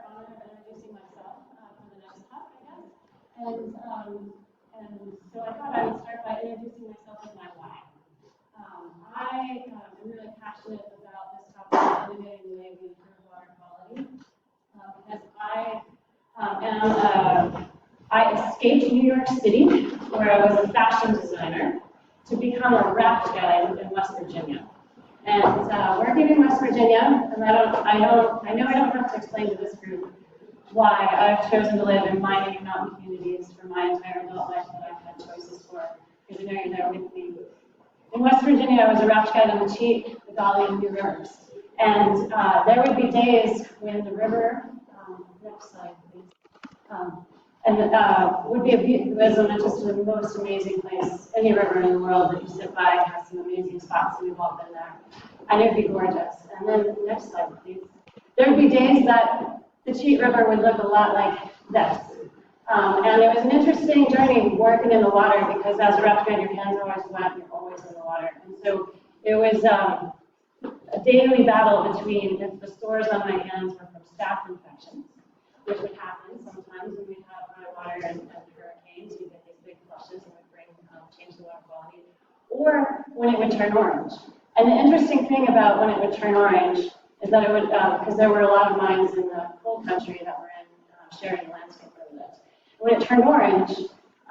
honor of introducing myself for the next talk, I guess. And so I thought I would start by introducing myself and my why. I am really passionate about this topic of innovating the way we improve water quality because I escaped New York City, where I was a fashion designer, to become a raft guide in West Virginia. And working in West Virginia, and I know I don't have to explain to this group why I've chosen to live in mining and mountain communities for my entire adult life that I've had choices for, because I know you're there with me. In West Virginia, I was a raft guide on the Cheat, the Gauley, and New Rivers. And there would be days when the river, next slide, please, would be just the most amazing place, any river in the world that you sit by. It has some amazing spots, and we've all been there. And it would be gorgeous. And then, next slide, please. There would be days that the Cheat River would look a lot like this. And it was an interesting journey working in the water because as a raft guide, your hands are always wet, you're always in the water. And so it was a daily battle between if the sores on my hands were from staph infections, which would happen sometimes when we'd have high water and hurricanes, we'd get these big flushes and would change the water quality, or when it would turn orange. And the interesting thing about when it would turn orange is that it would, because there were a lot of mines in the coal country that were in sharing the landscape where we lived. When it turned orange,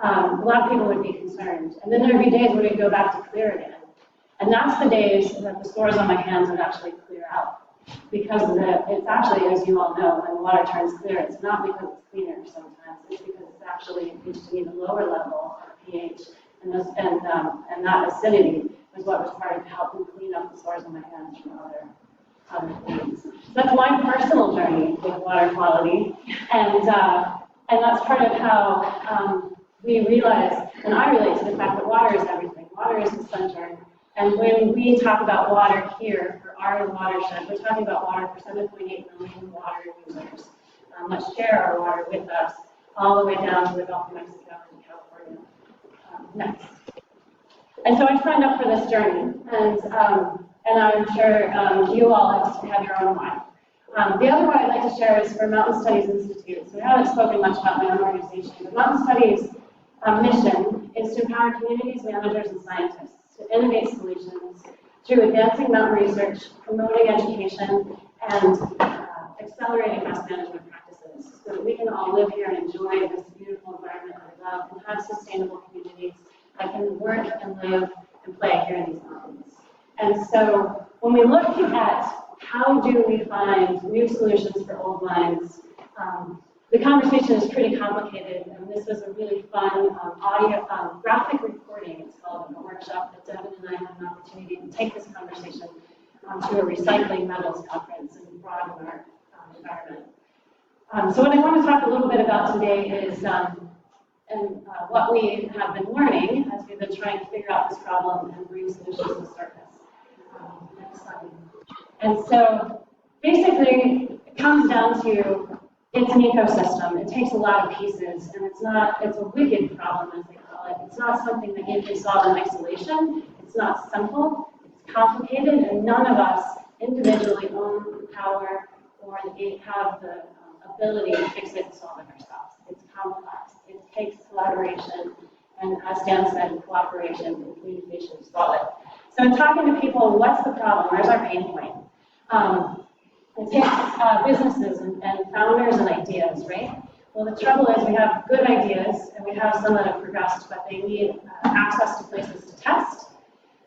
a lot of people would be concerned. And then there would be days when it would go back to clear again. And that's the days that the sores on my hands would actually clear out. Because it's actually, as you all know, when water turns clear, it's not because it's cleaner sometimes, it's because it's actually reached an even lower level of pH, and that acidity was what was part of helping clean up the sores on my hands from other things. So that's my personal journey with water quality, and that's part of how we realize, and I relate to the fact that water is everything. Water is the center. And when we talk about water here for our watershed, we're talking about water for 7.8 million water users that share our water with us all the way down to the Gulf of Mexico and California. Next. And so I signed up for this journey, and I'm sure you all have your own why. The other one I'd like to share is for Mountain Studies Institute. So we haven't spoken much about my own organization, but Mountain Studies' mission is to empower communities, managers, and scientists to innovate solutions through advancing mountain research, promoting education, and accelerating best management practices so that we can all live here and enjoy this beautiful environment that we love and have sustainable communities that can work and live and play here in these mountains. And so when we look at how do we find new solutions for old mines, the conversation is pretty complicated, and this was a really fun graphic recording, it's called, in a workshop that Devin and I had an opportunity to take this conversation to a recycling metals conference and broaden our environment. So what I want to talk a little bit about today is what we have been learning as we've been trying to figure out this problem and bring solutions to the surface. Next slide. And so basically, it comes down to it's an ecosystem. It takes a lot of pieces, and it's a wicked problem, as they call it. It's not something that you can solve in isolation. It's not simple. It's complicated, and none of us individually own the power or have the ability to fix it and solve it ourselves. It's complex. It takes collaboration, and as Dan said, cooperation and communication to solve it. So in talking to people, what's the problem? Where's our pain point? It takes businesses and founders and ideas, right? Well, the trouble is we have good ideas, and we have some that have progressed, but they need access to places to test.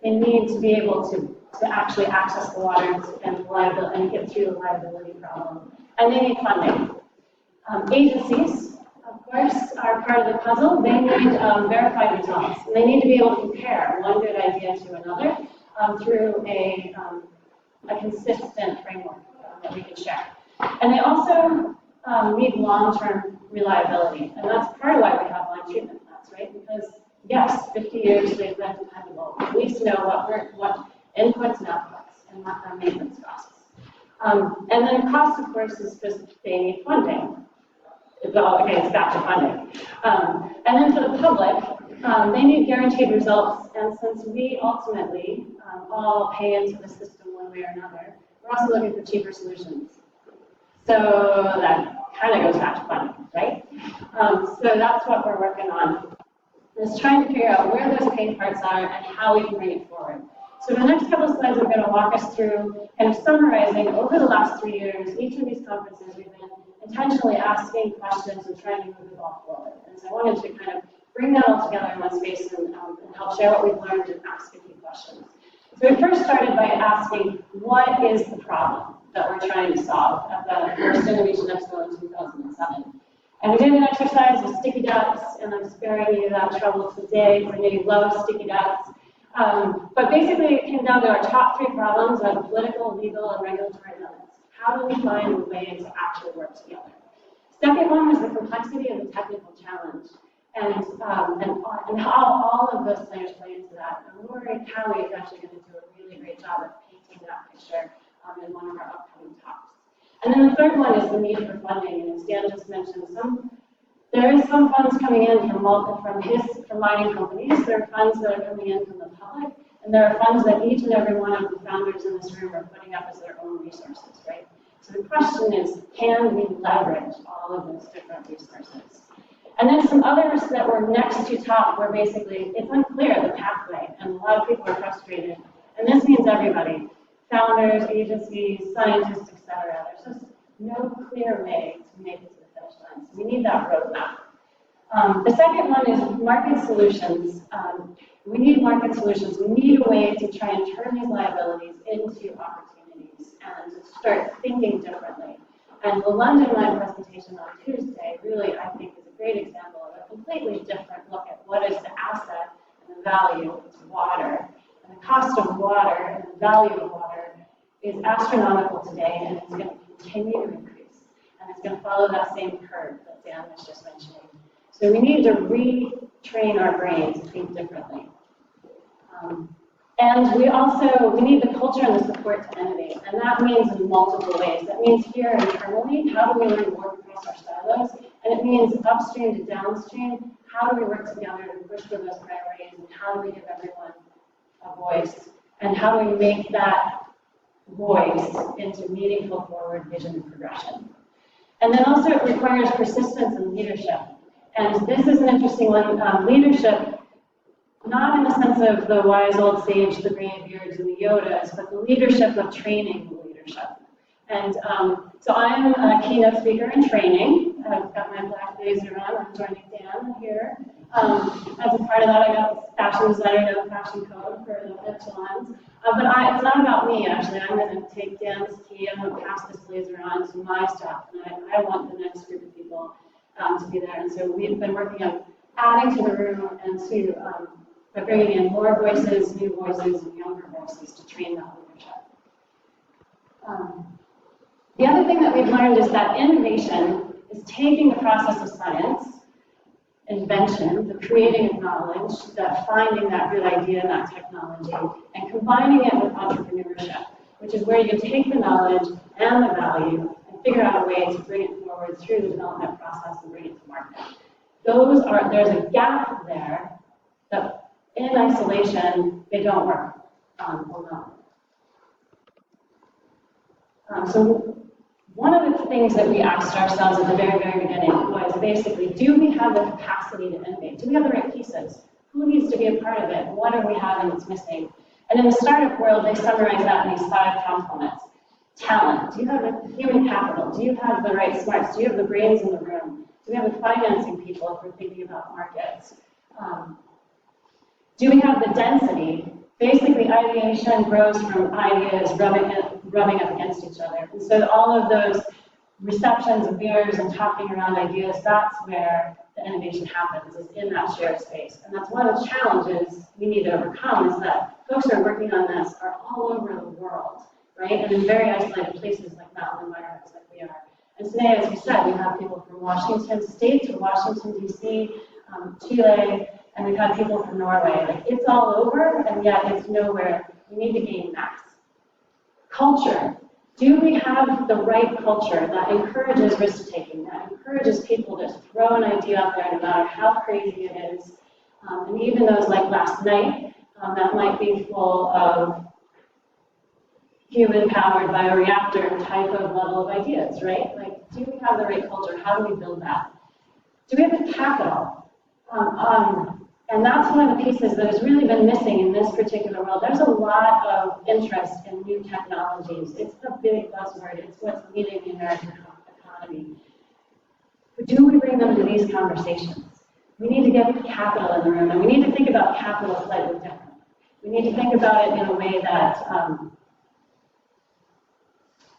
They need to be able to actually access the water and get through the liability problem. And they need funding. Agencies, of course, are part of the puzzle. They need verified results. And they need to be able to compare one good idea to another through a consistent framework that we can share. And they also need long-term reliability. And that's part of why we have line treatment plants, right? Because, yes, 50 years they've been dependable. At least know what inputs and outputs and what our maintenance costs. And then cost, of course, is just they need funding. Okay, it's back to funding. And then for the public, they need guaranteed results. And since we ultimately all pay into the system one way or another, we're also looking for cheaper solutions. So that kind of goes back to funding, right? So that's what we're working on, is trying to figure out where those pain parts are and how we can bring it forward. So the next couple of slides are going to walk us through kind of summarizing over the last 3 years, each of these conferences we've been intentionally asking questions and trying to move the ball forward. And so I wanted to kind of bring that all together in one space and help share what we've learned and ask a few questions. So we first started by asking, what is the problem that we're trying to solve at the first Innovation Expo in 2007? And we did an exercise with sticky dots, and I'm sparing you that trouble today, because I know you love sticky dots. But basically, it came down to our top 3 problems of political, legal, and regulatory limits. How do we find a way to actually work together? Second one was the complexity of the technical challenge, and how all of those players play into that. And Lori Cowie is actually going to do a really great job of painting that picture in one of our upcoming talks. And then the third one is the need for funding. And as Dan just mentioned, there is some funds coming in from mining companies. There are funds that are coming in from the public, and there are funds that each and every one of the founders in this room are putting up as their own resources, right? So the question is, can we leverage all of those different resources? And then some others that were next to top were basically, it's unclear, the pathway, and a lot of people are frustrated. And this means everybody, founders, agencies, scientists, etc. There's just no clear way to make it to the finish line. So we need that roadmap. The second one is market solutions. We need market solutions. We need a way to try and turn these liabilities into opportunities and start thinking differently. And the London Line presentation on Tuesday really, I think, is a great example of a completely different look at what is the asset and the value. It's water. And the cost of water and the value of water is astronomical today, and it's going to continue to increase. And it's going to follow that same curve that Dan was just mentioning. So we need to retrain our brains to think differently. And we need the culture and the support to innovate. And that means in multiple ways. That means here internally, how do we learn to work across our silos? And it means upstream to downstream, how do we work together to push for those priorities, and how do we give everyone a voice? And how do we make that voice into meaningful forward vision and progression? And then also it requires persistence and leadership. And this is an interesting one. Leadership, not in the sense of the wise old sage, the graybeards and the Yodas, but the leadership of training the leadership. And so I'm a keynote speaker in training. I've got my black blazer on. I'm joining Dan here. As a part of that, I got fashion designer, no fashion code for the echelons. But it's not about me, actually. I'm going to take Dan's key. I'm going to pass this blazer on to my staff. And I want the next group of people to be there. And so we've been working on adding to the room and to by bringing in more voices, new voices, and younger voices to train that leadership. The other thing that we've learned is that innovation is taking the process of science, invention, the creating of knowledge, that finding that good idea and that technology, and combining it with entrepreneurship, which is where you take the knowledge and the value and figure out a way to bring it forward through the development process and bring it to market. There's a gap there that in isolation, they don't work alone. So one of the things that we asked ourselves at the very, very beginning was basically, do we have the capacity to innovate? Do we have the right pieces? Who needs to be a part of it? What do we have that's missing? And in the startup world, they summarize that in these 5 components. Talent. Do you have the human capital? Do you have the right smarts? Do you have the brains in the room? Do we have the financing people if we're thinking about markets? Do we have the density? Basically, ideation grows from ideas rubbing up against each other. And so all of those receptions of beers and talking around ideas, that's where the innovation happens, is in that shared space. And that's one of the challenges we need to overcome, is that folks who are working on this are all over the world, right? And in very isolated places like mountain environments like we are. And today, as we said, we have people from Washington State to Washington, D.C., Chile, and we've had people from Norway. Like, it's all over, and yet it's nowhere. We need to gain mass. Culture. Do we have the right culture that encourages risk-taking, that encourages people to throw an idea out there no matter how crazy it is? And even those like last night, that might be full of human-powered bioreactor type of level of ideas, right? Like, do we have the right culture? How do we build that? Do we have the capital? And that's one of the pieces that has really been missing in this particular world. There's a lot of interest in new technologies. It's the big buzzword. It's what's leading the American economy. But do we bring them to these conversations? We need to get capital in the room, and we need to think about capital slightly different. We need to think about it in a way that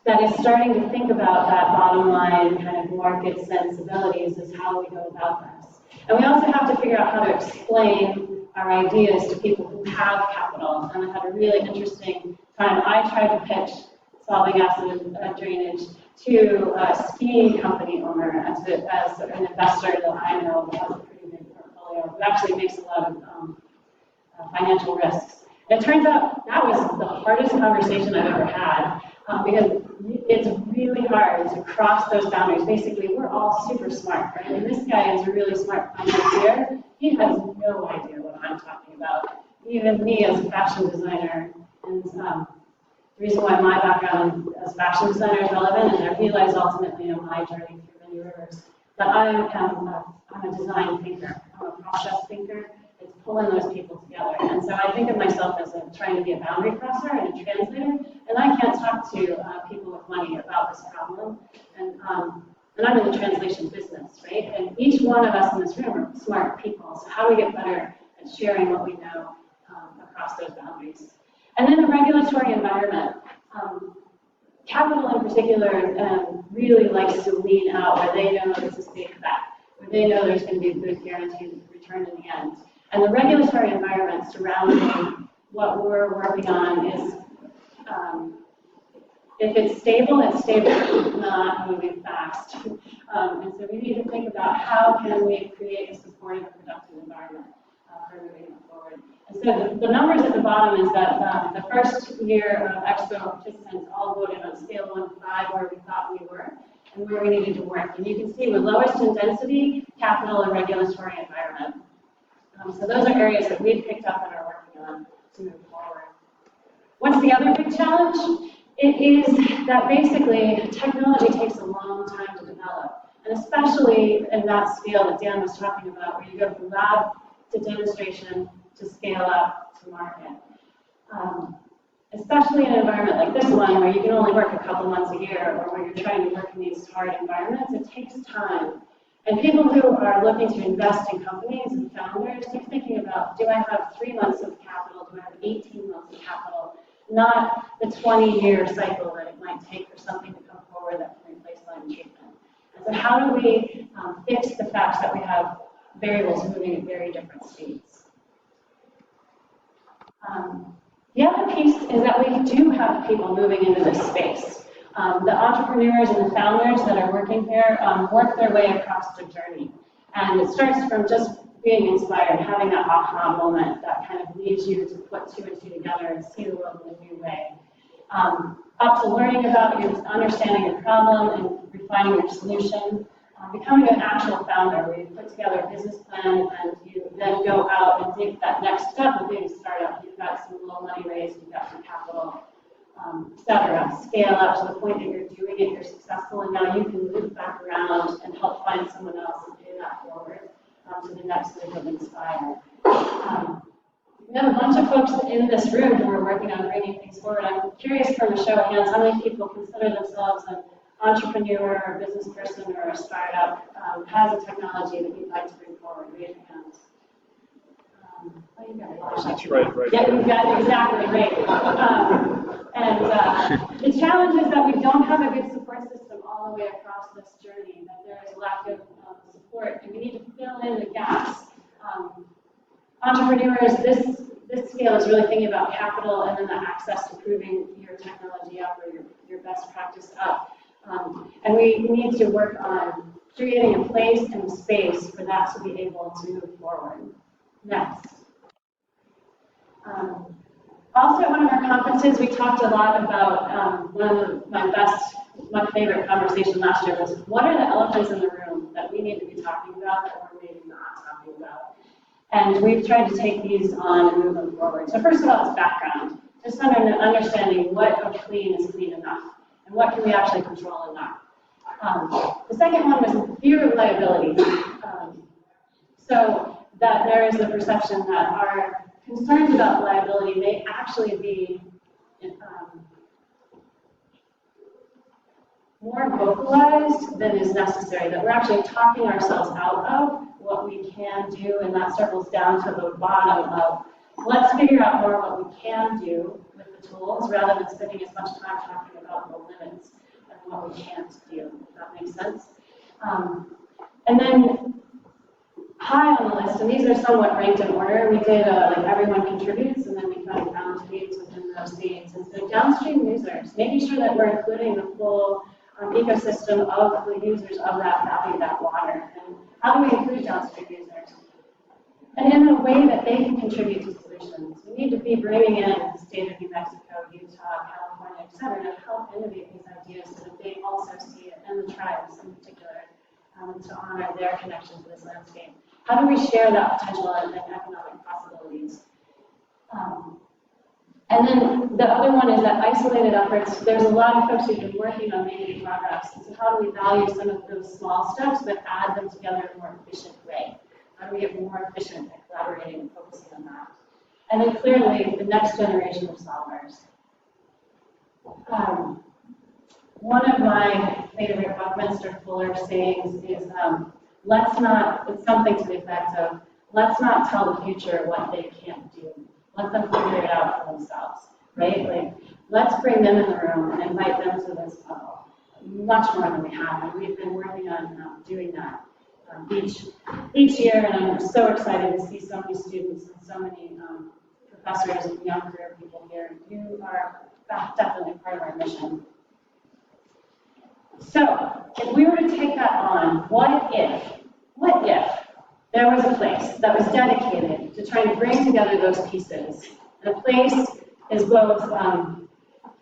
that is starting to think about that bottom line kind of market sensibilities is how we go about this. And we also have to figure out how to explain our ideas to people who have capital. And I had a really interesting time. I tried to pitch solving acid drainage to a ski company owner as an investor that I know that has a pretty big portfolio, who actually makes a lot of financial risks. And it turns out that was the hardest conversation I've ever had, because it's really hard to cross those boundaries. Basically, we're all super smart, right? And this guy is a really smart financier. He has no idea what I'm talking about. Even me as a fashion designer, and the reason why my background as a fashion designer is relevant, and I realize ultimately in my journey through many rivers, that I'm a design thinker. I'm a process thinker. It's pulling those people together. And so I think of myself as trying to be a boundary crosser and a translator, and I can't talk to people with money about this problem. And I'm in the translation business, right? And each one of us in this room are smart people. So how do we get better at sharing what we know across those boundaries? And then the regulatory environment. Capital in particular really likes to lean out where they know it's a safe bet, where they know there's going to be a good guaranteed return in the end. And the regulatory environment surrounding what we're working on is, if it's stable, it's not moving fast. And so we need to think about how can we create a supportive, productive environment for moving it forward. And so the numbers at the bottom is that the first year of Expo participants all voted on scale 1 to 5 where we thought we were and where we needed to work. And you can see we're lowest in density, capital, and regulatory environment. So those are areas that we've picked up and are working on to move forward. What's the other big challenge? It is that basically technology takes a long time to develop, and especially in that scale that Dan was talking about, where you go from lab to demonstration to scale up to market. Especially in an environment like this one, where you can only work a couple months a year, or where you're trying to work in these hard environments, it takes time. And people who are looking to invest in companies and founders, they're thinking about, do I have 3 months of capital? Do I have 18 months of capital? Not the 20-year cycle that it might take for something to come forward that can replace Lyme treatment. And so how do we fix the fact that we have variables moving at very different speeds? The other piece is that we do have people moving into this space. The entrepreneurs and the founders that are working here work their way across the journey. And it starts from just being inspired, having that aha moment that kind of leads you to put 2 and 2 together and see the world in a new way. Up to learning about your understanding your problem and refining your solution. Becoming an actual founder, where you put together a business plan and you then go out and take that next step of being a startup. You've got some low money raised, you've got some capital, et cetera. Scale up to the point that you're doing it, you're successful, and now you can loop back around and help find someone else and pay that forward to the next loop of Inspire. We have a bunch of folks in this room who are working on bringing things forward. I'm curious from a show of hands, how many people consider themselves an entrepreneur or business person or a startup has a technology that you'd like to bring forward? Raise your hands. That's right. Yeah, you got it exactly right. The challenge is that we don't have a good support system all the way across this journey, that there is a lack of support, and we need to fill in the gaps. Entrepreneurs, this scale is really thinking about capital and then the access to proving your technology up or your best practice up. And we need to work on creating a place and a space for that to be able to move forward. Next. Also at one of our conferences, we talked a lot about my favorite conversation last year was, what are the elephants in the room that we need to be talking about that we're maybe not talking about? And we've tried to take these on and move them forward. So first of all, it's background. just understanding what of clean is clean enough, and what can we actually control enough. The second one was fear of liability. So that there is the perception that our concerns about liability may actually be more vocalized than is necessary, that we're actually talking ourselves out of what we can do, and that circles down to the bottom of, let's figure out more what we can do with the tools, rather than spending as much time talking about the limits and what we can't do, if that makes sense. And then high on the list, and these are somewhat ranked in order, we did like everyone contributes, and then we kind of found themes within those themes. And so downstream users, making sure that we're including the full ecosystem of the users of that valley, that water. And how do we include downstream users? And in a way that they can contribute to solutions. We need to be bringing in the state of New Mexico, Utah, California, et cetera, to help innovate these ideas so that they also see it, and the tribes in particular, to honor their connection to this landscape. How do we share that potential and economic possibilities? And then the other one is that isolated efforts. There's a lot of folks who've been working on making progress. And so how do we value some of those small steps, but add them together in a more efficient way? How do we get more efficient at collaborating and focusing on that? And then clearly, the next generation of solvers. One of my favorite Buckminster Fuller sayings is, let's not, it's something to the effect of, let's not tell the future what they can't do. Let them figure it out for themselves, right? Like, let's bring them in the room and invite them to this level. Much more than we have, and we've been working on doing that each year, and I'm so excited to see so many students and so many professors and young career people here. You are definitely part of our mission. So, if we were to take that on, what if there was a place that was dedicated to trying to bring together those pieces? And a place is both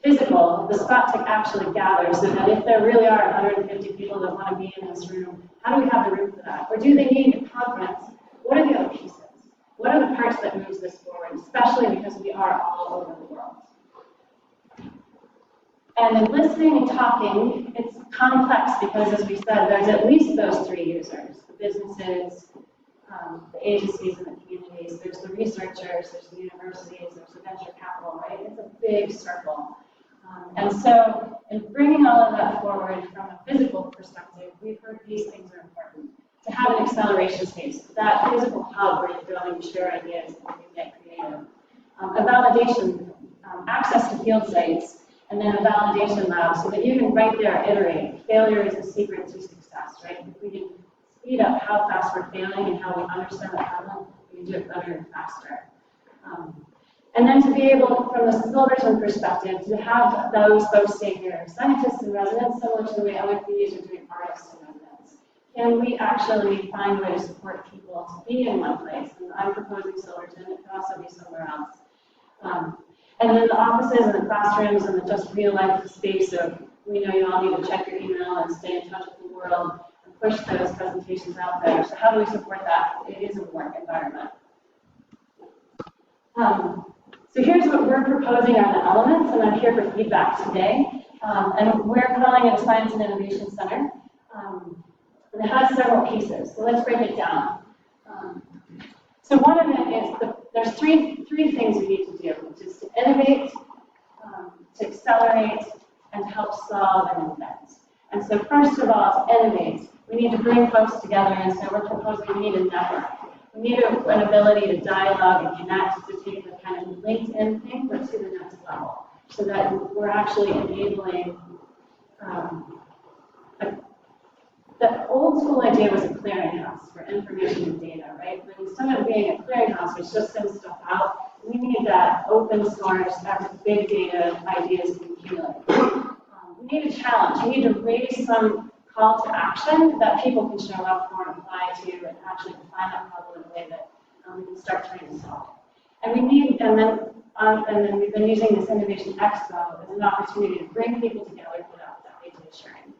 physical, the spot to actually gather, so that if there really are 150 people that want to be in this room, how do we have the room for that? Or do they need a conference? What are the other pieces? What are the parts that moves this forward, especially because we are all over the world? And in listening and talking, it's complex because, as we said, there's at least those three users: the businesses, the agencies, and the communities. There's the researchers, there's the universities, there's the venture capital, right? It's a big circle. And so, in bringing all of that forward from a physical perspective, we've heard these things are important. To have an acceleration space, that physical hub where you go and you share ideas and you get creative. A validation, access to field sites, and then a validation lab so that you can right there iterate. Failure is the secret to success, right? If we can speed up how fast we're failing and how we understand the problem, we can do it better and faster. And then to be able, from the Silverton perspective, to have those folks stay here, scientists and residents, similar to the way OFBs are doing artists and residents. Can we actually find a way to support people to be in one place? And I'm proposing Silverton, it could also be somewhere else. And then the offices and the classrooms and the just real life space of, we know you all need to check your email and stay in touch with the world and push those presentations out there. So how do we support that? It is a work environment. So here's what we're proposing are the elements, and I'm here for feedback today. And we're calling it a Science and Innovation Center. And it has several pieces, so let's break it down. So one of it is, there's three things we need to do, which is to innovate, to accelerate, and to help solve and invent. And so first of all, to innovate, we need to bring folks together, and so we're proposing we need a network. We need an ability to dialogue and connect, to take the kind of LinkedIn thing, but to the next level, so that we're actually enabling. The old school idea was a clearinghouse for information and data, right? But instead of being a clearinghouse which just sends stuff out, we need that open source, that big data ideas can accumulate. We need a challenge. We need to raise some call to action that people can show up for and apply to, and actually define that problem in a way that we can start trying to solve. And then we've been using this Innovation Expo as an opportunity to bring people together for that data sharing.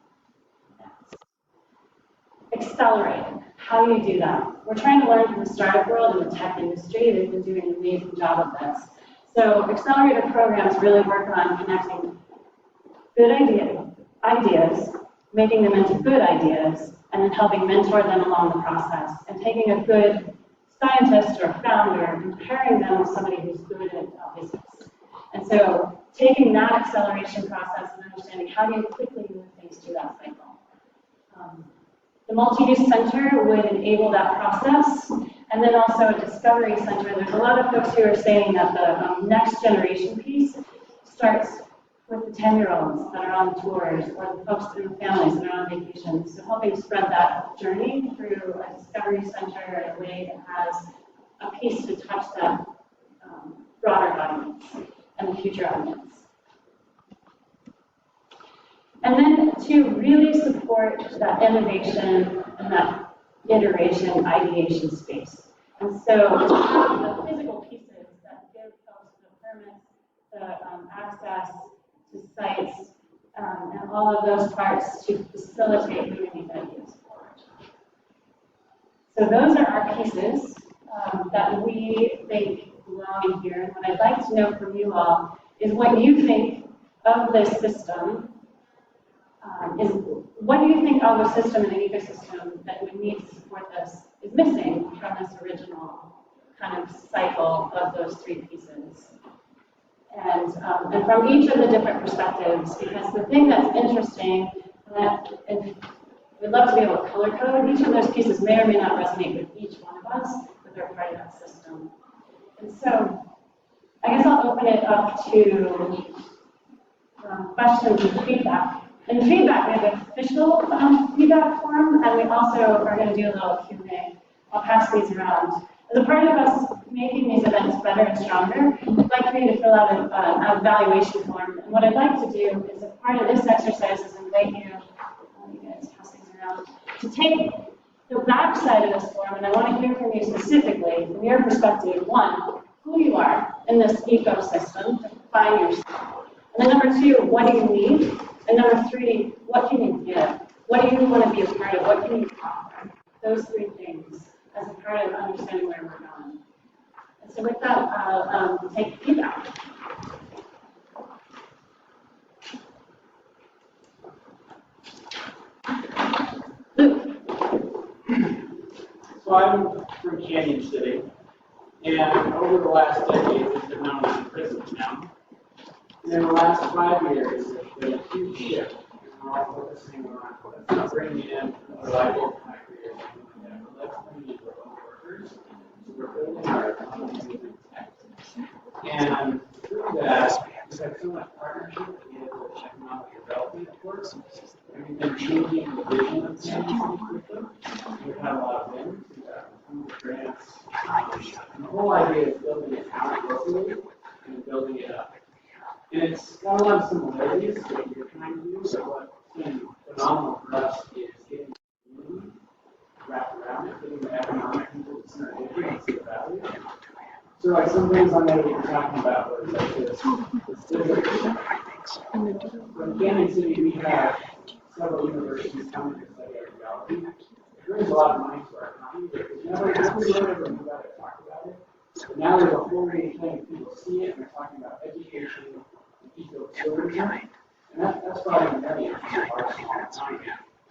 Accelerating. How do you do that? We're trying to learn from the startup world and the tech industry. They've been doing an amazing job of this. So accelerator programs really work on connecting good ideas, making them into good ideas, and then helping mentor them along the process, and taking a good scientist or founder and pairing them with somebody who's good at business. And so taking that acceleration process and understanding how do you quickly move things through that cycle. The multi-use center would enable that process, and then also a discovery center. There's a lot of folks who are saying that the next generation piece starts with the 10-year-olds that are on tours, or the folks through families that are on vacation. So helping spread that journey through a discovery center in a way that has a piece to touch that broader audience and the future audience. And then to really support that innovation and that iteration, ideation space. And so the physical pieces that give folks the permits, the access to sites, and all of those parts to facilitate moving these ideas forward. So those are our pieces that we think belong here. And what I'd like to know from you all is what you think of this system. What do you think of a system and an ecosystem that would need to support this is missing from this original kind of cycle of those three pieces? And from each of the different perspectives, because the thing that's interesting, and we'd love to be able to color code, each of those pieces may or may not resonate with each one of us, but they're part of that system. And so I guess I'll open it up to questions and feedback. In the feedback, we have an official feedback form, and we also are going to do a little Q&A. I'll pass these around. As a part of us making these events better and stronger, I'd like for you to fill out an evaluation form. And what I'd like to do is, as part of this exercise, is invite you guys pass these around, to take the back side of this form, and I want to hear from you specifically, from your perspective, one, who you are in this ecosystem, define yourself. And then number two, what do you need? And number three, what can you give? What do you want to be a part of? What can you offer? Those three things as a part of understanding where we're going. And so with that, I'll take feedback. Luke. So I'm from Canyon City, and over the last decade, it's been known as a prison town. And in the last 5 years, there's been a huge shift, and we're all focusing on bringing in reliable connectors, and let's bring in remote workers. So we're building our economy using tech. And through that, we've had so much partnership with the economic development work, and we've been changing the vision of Canyon City quickly. We've had a lot of wins, we've got grants, and the whole idea is building it out locally and building it up. And it's got a lot of similarities to what you're trying to do, so what's been phenomenal for us is getting the community wrapped around it, getting the economic people to see the difference, the value. So like some things I know we were talking about was like this civic. From Canyon City, we have several universities coming to study archaeology. It brings a lot of money to our economy, but we never ever knew about it, talked about it. But now there's a whole range of things, people see it, and they're talking about education, ecotourism, and that's probably millions of our time.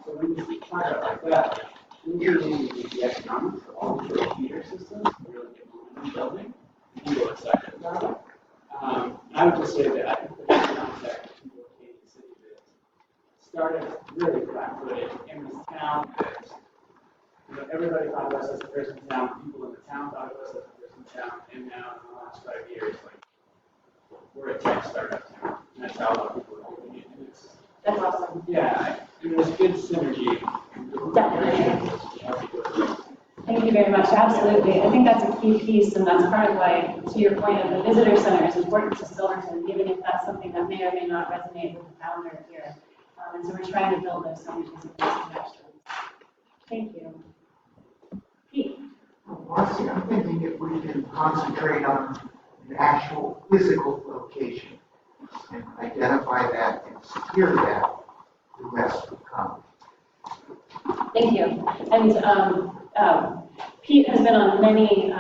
So when you talk about like that, we really need the economics of all the feeder systems to really get momentum building. People are excited about it. I would just say that I think the concept of people in Canyon City that started really flat-footed in this town that everybody thought of us as a prison town, people in the town thought of us as a prison town, and now in the last 5 years, like, we're a tech startup town, and that's how a lot of people are doing it. And That's awesome. Yeah, and there's good synergy. Definitely. Thank you very much. Absolutely. I think that's a key piece, and that's part of why, to your point of the visitor center is important to Silverton, even if that's something that may or may not resonate with the founder here. And so we're trying to build those synergies and those connections. Thank you. Pete. Marcie, I'm thinking if we can concentrate on the actual physical location and identify that and secure that, the rest will come. Thank you. And Pete has been on many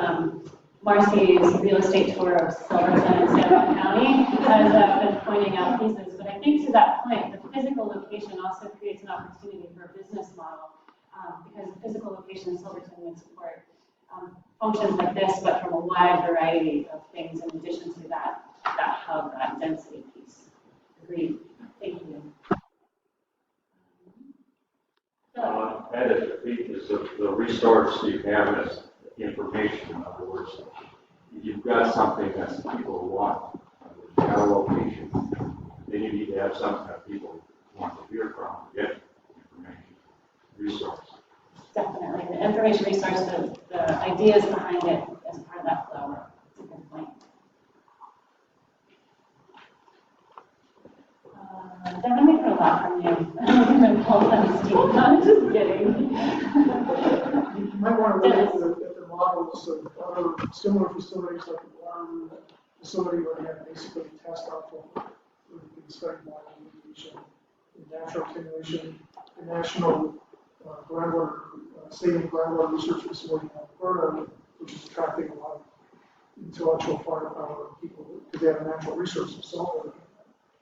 Marcie's real estate tour of Silverton and San Juan County has been pointing out pieces. But I think to that point, the physical location also creates an opportunity for a business model because the physical location in Silverton would support functions like this, but from a wide variety of things in addition to that hub, that density piece. Agreed. Thank you. That is the key, is the resource you have as information. In other words, you've got something that people want, you've got a location, then you need to have something that people want to hear from, get information, resource. Definitely. The information resource, the ideas behind it as part of that flow. That's a good point. Devin, we heard a lot from you. I'm going to pull them, Steve. I'm just kidding. You might want to look at the models of other similar facilities like the water facility where they have basically test output where you can study water remediation, natural attenuation, the national groundwater, saving groundwater research facility in Alberta, which is attracting a lot of intellectual firepower people because they have a natural resource to solve it.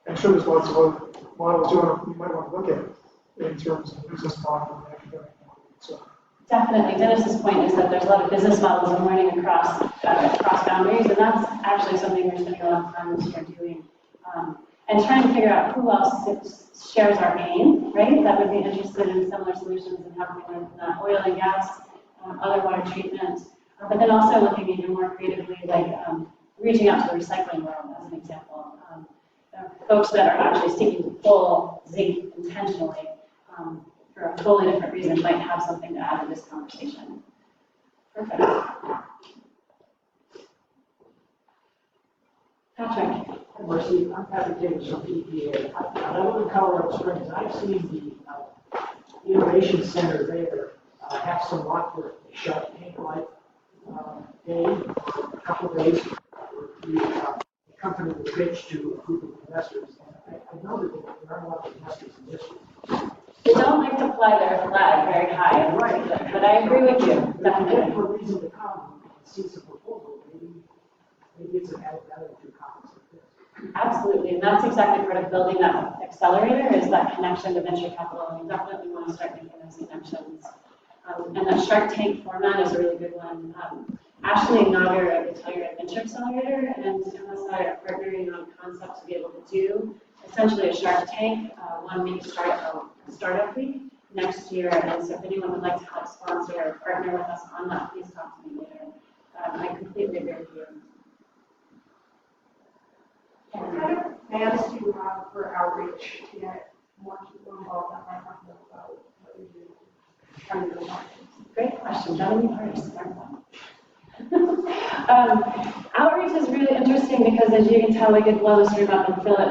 I'm sure there's lots of other models you might want to look at in terms of business model and academic model. So. Definitely. Dennis's point is that there's a lot of business models and learning across boundaries, and that's actually something we're spending a lot of time this year doing. And trying to figure out who else shares our aim, right? That would be interested in similar solutions and how we learn from that. Oil and gas, other water treatment, but then also looking even more creatively, like reaching out to the recycling world as an example. Folks that are actually seeking to pull zinc intentionally for a totally different reason might have something to add to this conversation. Perfect. Patrick. Marcie, I'm Patrick Davis from EPA. I live in Colorado Springs. I've seen the innovation center there have some luck with Shark Tank-like day, a couple of days. The company will pitch to a group of investors. And I know that there aren't a lot of investors in this one. They don't like to fly their flag very high, and right, but I agree with you, definitely. For a reason to come and see some proposal, maybe it's an added value to conference like this. Absolutely, and that's exactly part of building that accelerator is that connection to venture capital, and we definitely want to start making those connections. And that Shark Tank format is a really good one. Ashley Nagar at the Tiger Venture Accelerator and MSI are partnering on concepts to be able to do essentially a Shark Tank, 1 week startup week next year. And so if anyone would like to help sponsor or partner with us on that, please talk to me later. I completely agree with you. What kind of plans do you have for outreach to get more people involved that might not know about what you do? Great question. Devin, you already started that. Outreach is really interesting because, as you can tell, we could blow this room up and fill it.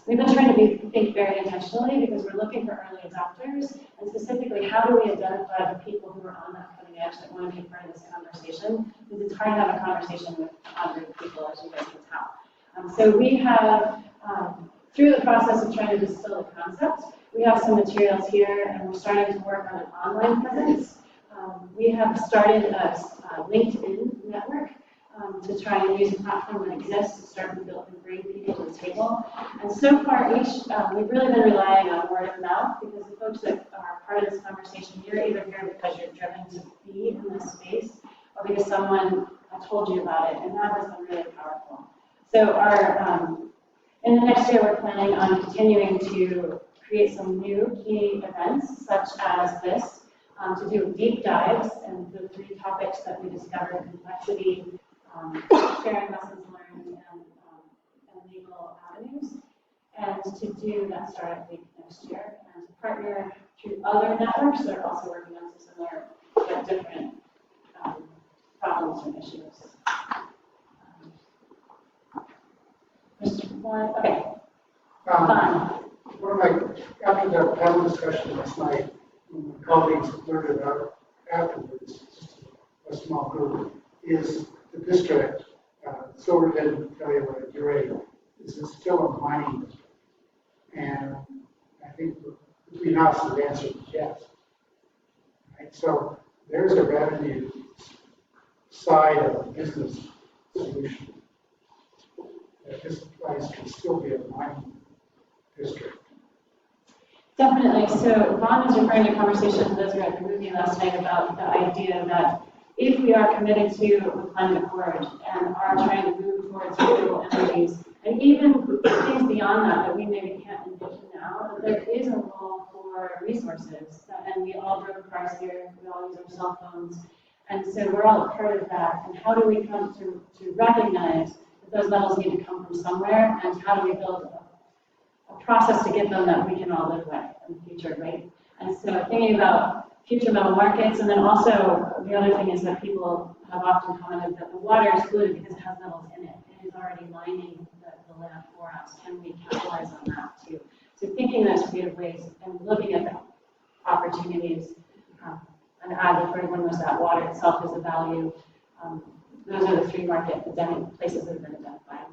We've been trying to think very intentionally because we're looking for early adopters, and specifically, how do we identify the people who are on that cutting edge that want to be part of this conversation? Because it's hard to have a conversation with 100 people, as you guys can tell. So we have, through the process of trying to distill the concept, we have some materials here, and we're starting to work on an online presence. We have started a LinkedIn network to try and use a platform that exists to start to build and bring people to the table. And so far, we've really been relying on word of mouth because the folks that are part of this conversation, you're either here because you're driven to be in this space or because someone told you about it, and that has been really powerful. So in the next year, we're planning on continuing to create some new key events, such as this, to do deep dives and the 3 topics that we discovered: complexity, sharing lessons learned, and legal avenues, and to do that startup week next year, and to partner through other networks that are also working on similar but different problems and issues. Okay. Fun. After the panel discussion last night, my colleagues learned about afterwards, just a small group, is the district, Silverton, Telluride, Uray, is still a mining district. And I think between us, the answer is yes. Right? So there's a revenue side of a business solution. That this place can still be a mining district. Definitely. So Vaughn was referring to conversations those were at the movie last night about the idea that if we are committed to the climate accord and are trying to move towards renewable energies, and even things beyond that we maybe can't envision now, that there is a role for resources. And we all drove cars here, we all use our cell phones. And so we're all a part of that. And how do we come to recognize that those metals need to come from somewhere, and how do we build a process to get them that we can all live with in the future, right? And so thinking about future metal markets, and then also the other thing is that people have often commented that the water is polluted because it has metals in it. It is already mining the land for us. Can we capitalize on that too? So thinking those creative ways and looking at the opportunities, and add the third one was that water itself is a value. Those are the three market places that have been identified.